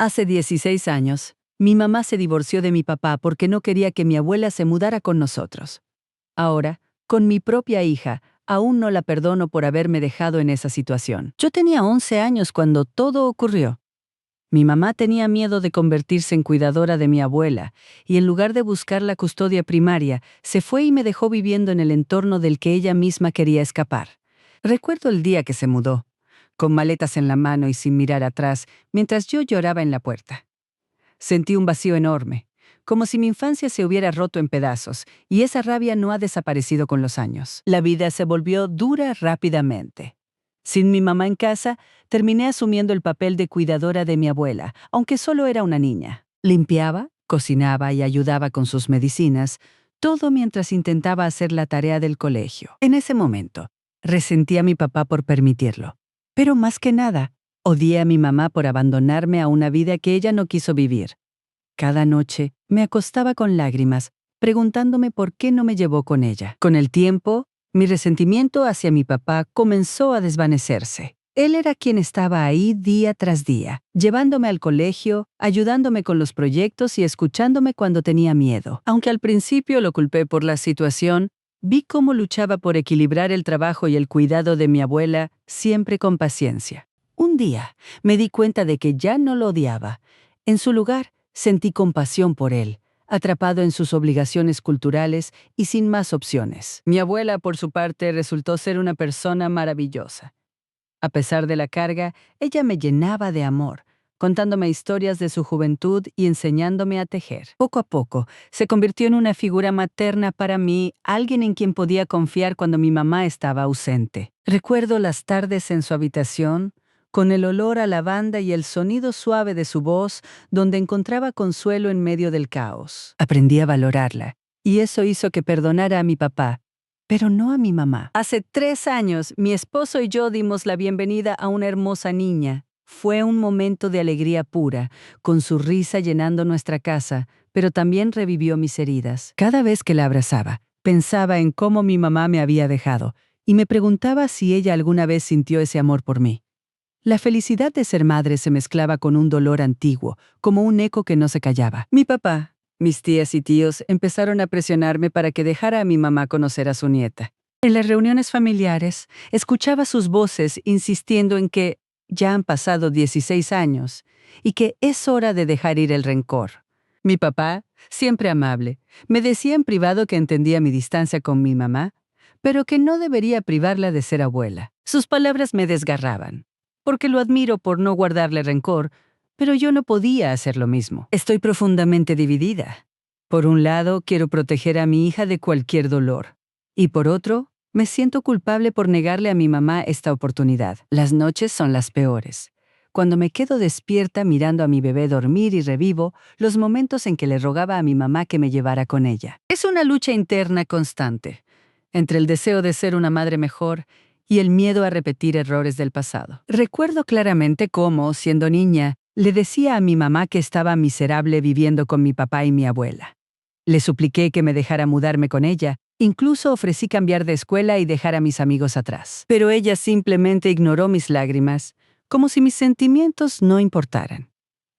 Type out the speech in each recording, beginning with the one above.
Hace 16 años, mi mamá se divorció de mi papá porque no quería que mi abuela se mudara con nosotros. Ahora, con mi propia hija, aún no la perdono por haberme dejado en esa situación. Yo tenía 11 años cuando todo ocurrió. Mi mamá tenía miedo de convertirse en cuidadora de mi abuela, y en lugar de buscar la custodia primaria, se fue y me dejó viviendo en el entorno del que ella misma quería escapar. Recuerdo el día que se mudó, con maletas en la mano y sin mirar atrás, mientras yo lloraba en la puerta. Sentí un vacío enorme, como si mi infancia se hubiera roto en pedazos, y esa rabia no ha desaparecido con los años. La vida se volvió dura rápidamente. Sin mi mamá en casa, terminé asumiendo el papel de cuidadora de mi abuela, aunque solo era una niña. Limpiaba, cocinaba y ayudaba con sus medicinas, todo mientras intentaba hacer la tarea del colegio. En ese momento, resentí a mi papá por permitirlo. Pero más que nada, odié a mi mamá por abandonarme a una vida que ella no quiso vivir. Cada noche me acostaba con lágrimas, preguntándome por qué no me llevó con ella. Con el tiempo, mi resentimiento hacia mi papá comenzó a desvanecerse. Él era quien estaba ahí día tras día, llevándome al colegio, ayudándome con los proyectos y escuchándome cuando tenía miedo. Aunque al principio lo culpé por la situación, vi cómo luchaba por equilibrar el trabajo y el cuidado de mi abuela, siempre con paciencia. Un día, me di cuenta de que ya no lo odiaba. En su lugar, sentí compasión por él, atrapado en sus obligaciones culturales y sin más opciones. Mi abuela, por su parte, resultó ser una persona maravillosa. A pesar de la carga, ella me llenaba de amor, contándome historias de su juventud y enseñándome a tejer. Poco a poco, se convirtió en una figura materna para mí, alguien en quien podía confiar cuando mi mamá estaba ausente. Recuerdo las tardes en su habitación, con el olor a lavanda y el sonido suave de su voz, donde encontraba consuelo en medio del caos. Aprendí a valorarla, y eso hizo que perdonara a mi papá, pero no a mi mamá. Hace 3 años, mi esposo y yo dimos la bienvenida a una hermosa niña. Fue un momento de alegría pura, con su risa llenando nuestra casa, pero también revivió mis heridas. Cada vez que la abrazaba, pensaba en cómo mi mamá me había dejado, y me preguntaba si ella alguna vez sintió ese amor por mí. La felicidad de ser madre se mezclaba con un dolor antiguo, como un eco que no se callaba. Mi papá, mis tías y tíos empezaron a presionarme para que dejara a mi mamá conocer a su nieta. En las reuniones familiares, escuchaba sus voces insistiendo en que ya han pasado 16 años y que es hora de dejar ir el rencor. Mi papá, siempre amable, me decía en privado que entendía mi distancia con mi mamá, pero que no debería privarla de ser abuela. Sus palabras me desgarraban, porque lo admiro por no guardarle rencor, pero yo no podía hacer lo mismo. Estoy profundamente dividida. Por un lado, quiero proteger a mi hija de cualquier dolor. Y por otro, me siento culpable por negarle a mi mamá esta oportunidad. Las noches son las peores. Cuando me quedo despierta mirando a mi bebé dormir y revivo los momentos en que le rogaba a mi mamá que me llevara con ella. Es una lucha interna constante, entre el deseo de ser una madre mejor y el miedo a repetir errores del pasado. Recuerdo claramente cómo, siendo niña, le decía a mi mamá que estaba miserable viviendo con mi papá y mi abuela. Le supliqué que me dejara mudarme con ella, incluso ofrecí cambiar de escuela y dejar a mis amigos atrás. Pero ella simplemente ignoró mis lágrimas, como si mis sentimientos no importaran.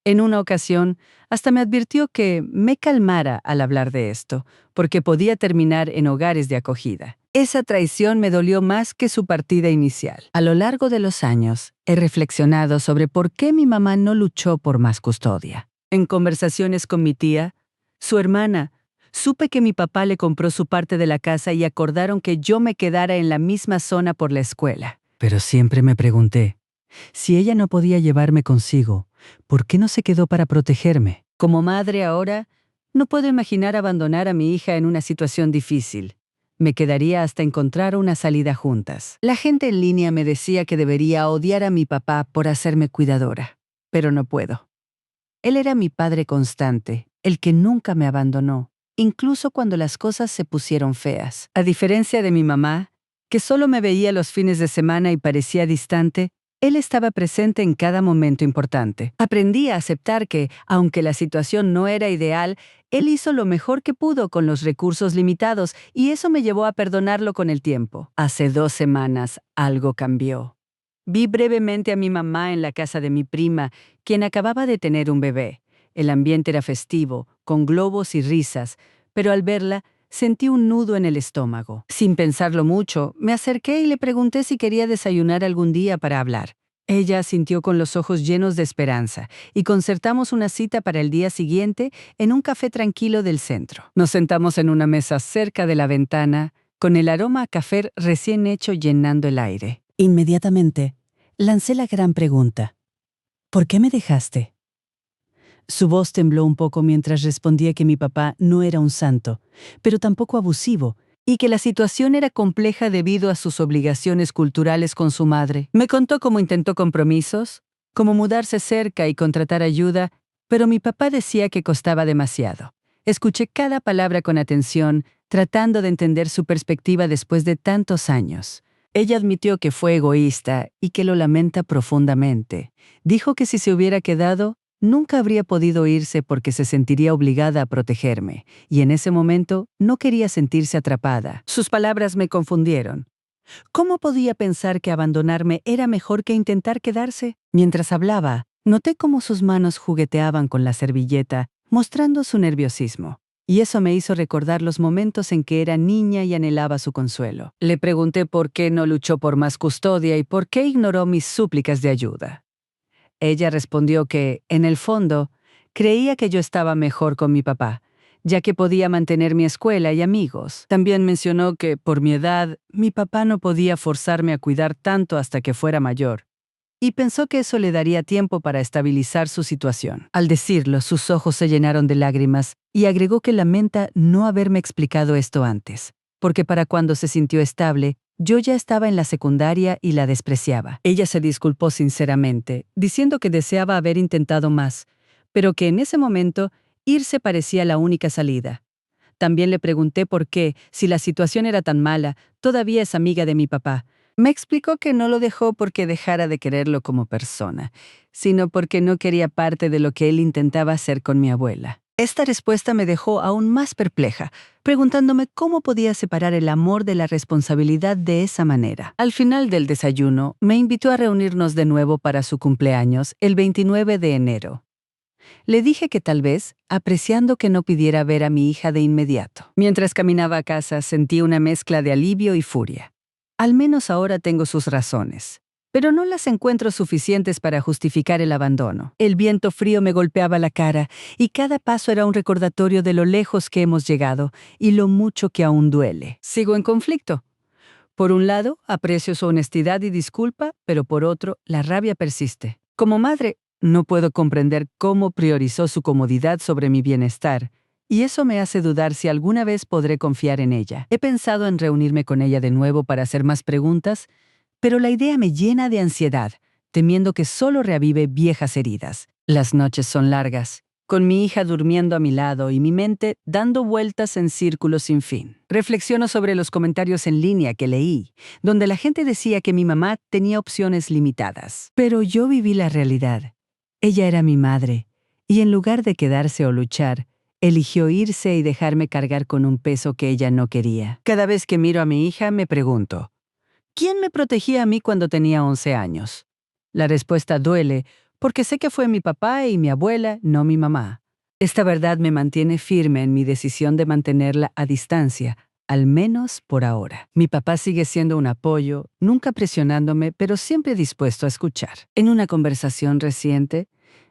En una ocasión, hasta me advirtió que me calmara al hablar de esto, porque podía terminar en hogares de acogida. Esa traición me dolió más que su partida inicial. A lo largo de los años, he reflexionado sobre por qué mi mamá no luchó por más custodia. En conversaciones con mi tía, su hermana, supe que mi papá le compró su parte de la casa y acordaron que yo me quedara en la misma zona por la escuela. Pero siempre me pregunté, si ella no podía llevarme consigo, ¿por qué no se quedó para protegerme? Como madre ahora, no puedo imaginar abandonar a mi hija en una situación difícil. Me quedaría hasta encontrar una salida juntas. La gente en línea me decía que debería odiar a mi papá por hacerme cuidadora, pero no puedo. Él era mi padre constante, el que nunca me abandonó, incluso cuando las cosas se pusieron feas. A diferencia de mi mamá, que solo me veía los fines de semana y parecía distante, él estaba presente en cada momento importante. Aprendí a aceptar que, aunque la situación no era ideal, él hizo lo mejor que pudo con los recursos limitados y eso me llevó a perdonarlo con el tiempo. Hace 2 semanas algo cambió. Vi brevemente a mi mamá en la casa de mi prima, quien acababa de tener un bebé. El ambiente era festivo, con globos y risas, pero al verla sentí un nudo en el estómago. Sin pensarlo mucho, me acerqué y le pregunté si quería desayunar algún día para hablar. Ella asintió con los ojos llenos de esperanza y concertamos una cita para el día siguiente en un café tranquilo del centro. Nos sentamos en una mesa cerca de la ventana, con el aroma a café recién hecho llenando el aire. Inmediatamente, lancé la gran pregunta: ¿por qué me dejaste? Su voz tembló un poco mientras respondía que mi papá no era un santo, pero tampoco abusivo, y que la situación era compleja debido a sus obligaciones culturales con su madre. Me contó cómo intentó compromisos, cómo mudarse cerca y contratar ayuda, pero mi papá decía que costaba demasiado. Escuché cada palabra con atención, tratando de entender su perspectiva después de tantos años. Ella admitió que fue egoísta y que lo lamenta profundamente. Dijo que si se hubiera quedado, nunca habría podido irse porque se sentiría obligada a protegerme, y en ese momento no quería sentirse atrapada. Sus palabras me confundieron. ¿Cómo podía pensar que abandonarme era mejor que intentar quedarse? Mientras hablaba, noté cómo sus manos jugueteaban con la servilleta, mostrando su nerviosismo. Y eso me hizo recordar los momentos en que era niña y anhelaba su consuelo. Le pregunté por qué no luchó por más custodia y por qué ignoró mis súplicas de ayuda. Ella respondió que, en el fondo, creía que yo estaba mejor con mi papá, ya que podía mantener mi escuela y amigos. También mencionó que, por mi edad, mi papá no podía forzarme a cuidar tanto hasta que fuera mayor, y pensó que eso le daría tiempo para estabilizar su situación. Al decirlo, sus ojos se llenaron de lágrimas y agregó que lamenta no haberme explicado esto antes, porque para cuando se sintió estable, yo ya estaba en la secundaria y la despreciaba. Ella se disculpó sinceramente, diciendo que deseaba haber intentado más, pero que en ese momento irse parecía la única salida. También le pregunté por qué, si la situación era tan mala, todavía es amiga de mi papá. Me explicó que no lo dejó porque dejara de quererlo como persona, sino porque no quería parte de lo que él intentaba hacer con mi abuela. Esta respuesta me dejó aún más perpleja, preguntándome cómo podía separar el amor de la responsabilidad de esa manera. Al final del desayuno, me invitó a reunirnos de nuevo para su cumpleaños, el 29 de enero. Le dije que tal vez, apreciando que no pidiera ver a mi hija de inmediato. Mientras caminaba a casa, sentí una mezcla de alivio y furia. Al menos ahora tengo sus razones, pero no las encuentro suficientes para justificar el abandono. El viento frío me golpeaba la cara y cada paso era un recordatorio de lo lejos que hemos llegado y lo mucho que aún duele. Sigo en conflicto. Por un lado, aprecio su honestidad y disculpa, pero por otro, la rabia persiste. Como madre, no puedo comprender cómo priorizó su comodidad sobre mi bienestar, y eso me hace dudar si alguna vez podré confiar en ella. He pensado en reunirme con ella de nuevo para hacer más preguntas, pero la idea me llena de ansiedad, temiendo que solo reavive viejas heridas. Las noches son largas, con mi hija durmiendo a mi lado y mi mente dando vueltas en círculos sin fin. Reflexiono sobre los comentarios en línea que leí, donde la gente decía que mi mamá tenía opciones limitadas. Pero yo viví la realidad. Ella era mi madre, y en lugar de quedarse o luchar, eligió irse y dejarme cargar con un peso que ella no quería. Cada vez que miro a mi hija me pregunto, ¿quién me protegía a mí cuando tenía 11 años? La respuesta duele, porque sé que fue mi papá y mi abuela, no mi mamá. Esta verdad me mantiene firme en mi decisión de mantenerla a distancia, al menos por ahora. Mi papá sigue siendo un apoyo, nunca presionándome, pero siempre dispuesto a escuchar. En una conversación reciente,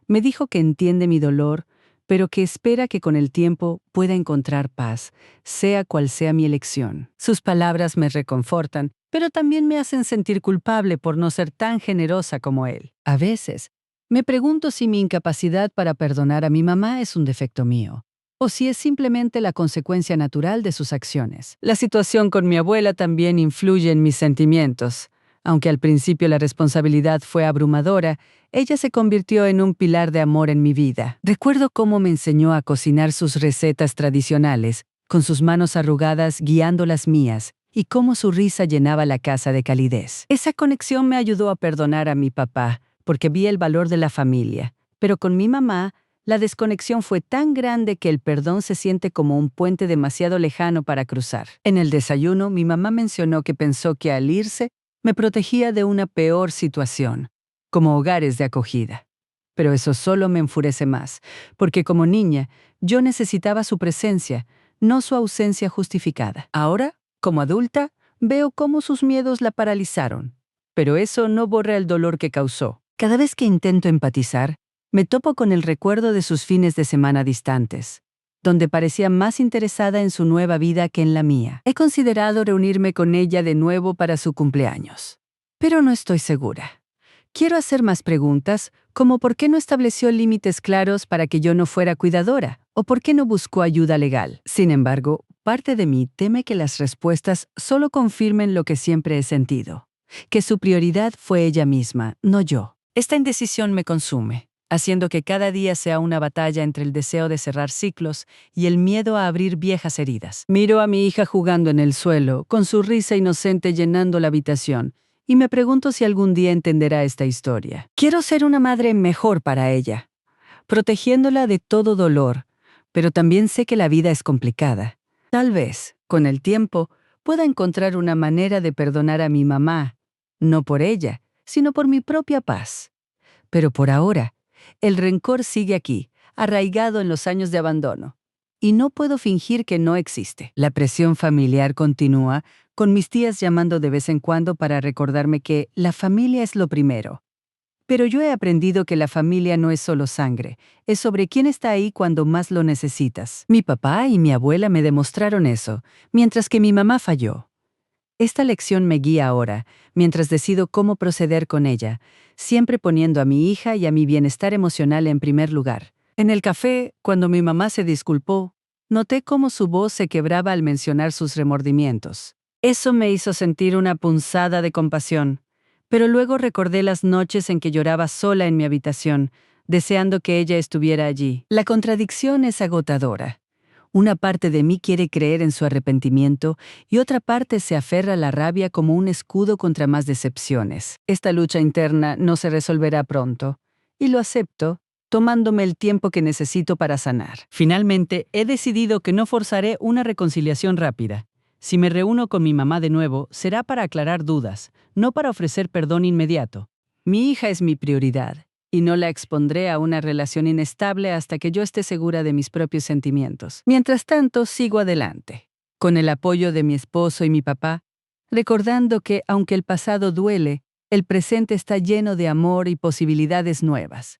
me dijo que entiende mi dolor, pero que espera que con el tiempo pueda encontrar paz, sea cual sea mi elección. Sus palabras me reconfortan, pero también me hacen sentir culpable por no ser tan generosa como él. A veces, me pregunto si mi incapacidad para perdonar a mi mamá es un defecto mío, o si es simplemente la consecuencia natural de sus acciones. La situación con mi abuela también influye en mis sentimientos. Aunque al principio la responsabilidad fue abrumadora, ella se convirtió en un pilar de amor en mi vida. Recuerdo cómo me enseñó a cocinar sus recetas tradicionales, con sus manos arrugadas guiando las mías, y cómo su risa llenaba la casa de calidez. Esa conexión me ayudó a perdonar a mi papá, porque vi el valor de la familia. Pero con mi mamá, la desconexión fue tan grande que el perdón se siente como un puente demasiado lejano para cruzar. En el desayuno, mi mamá mencionó que pensó que al irse, me protegía de una peor situación, como hogares de acogida. Pero eso solo me enfurece más, porque como niña, yo necesitaba su presencia, no su ausencia justificada. Ahora, como adulta, veo cómo sus miedos la paralizaron. Pero eso no borra el dolor que causó. Cada vez que intento empatizar, me topo con el recuerdo de sus fines de semana distantes, donde parecía más interesada en su nueva vida que en la mía. He considerado reunirme con ella de nuevo para su cumpleaños, pero no estoy segura. Quiero hacer más preguntas, como por qué no estableció límites claros para que yo no fuera cuidadora, o por qué no buscó ayuda legal. Sin embargo, parte de mí teme que las respuestas solo confirmen lo que siempre he sentido, que su prioridad fue ella misma, no yo. Esta indecisión me consume, haciendo que cada día sea una batalla entre el deseo de cerrar ciclos y el miedo a abrir viejas heridas. Miro a mi hija jugando en el suelo, con su risa inocente llenando la habitación, y me pregunto si algún día entenderá esta historia. Quiero ser una madre mejor para ella, protegiéndola de todo dolor, pero también sé que la vida es complicada. Tal vez, con el tiempo, pueda encontrar una manera de perdonar a mi mamá, no por ella, sino por mi propia paz. Pero por ahora, el rencor sigue aquí, arraigado en los años de abandono. Y no puedo fingir que no existe. La presión familiar continúa, con mis tías llamando de vez en cuando para recordarme que la familia es lo primero. Pero yo he aprendido que la familia no es solo sangre, es sobre quién está ahí cuando más lo necesitas. Mi papá y mi abuela me demostraron eso, mientras que mi mamá falló. Esta lección me guía ahora, mientras decido cómo proceder con ella, siempre poniendo a mi hija y a mi bienestar emocional en primer lugar. En el café, cuando mi mamá se disculpó, noté cómo su voz se quebraba al mencionar sus remordimientos. Eso me hizo sentir una punzada de compasión, pero luego recordé las noches en que lloraba sola en mi habitación, deseando que ella estuviera allí. La contradicción es agotadora. Una parte de mí quiere creer en su arrepentimiento y otra parte se aferra a la rabia como un escudo contra más decepciones. Esta lucha interna no se resolverá pronto, y lo acepto, tomándome el tiempo que necesito para sanar. Finalmente, he decidido que no forzaré una reconciliación rápida. Si me reúno con mi mamá de nuevo, será para aclarar dudas, no para ofrecer perdón inmediato. Mi hija es mi prioridad, y no la expondré a una relación inestable hasta que yo esté segura de mis propios sentimientos. Mientras tanto, sigo adelante, con el apoyo de mi esposo y mi papá, recordando que, aunque el pasado duele, el presente está lleno de amor y posibilidades nuevas.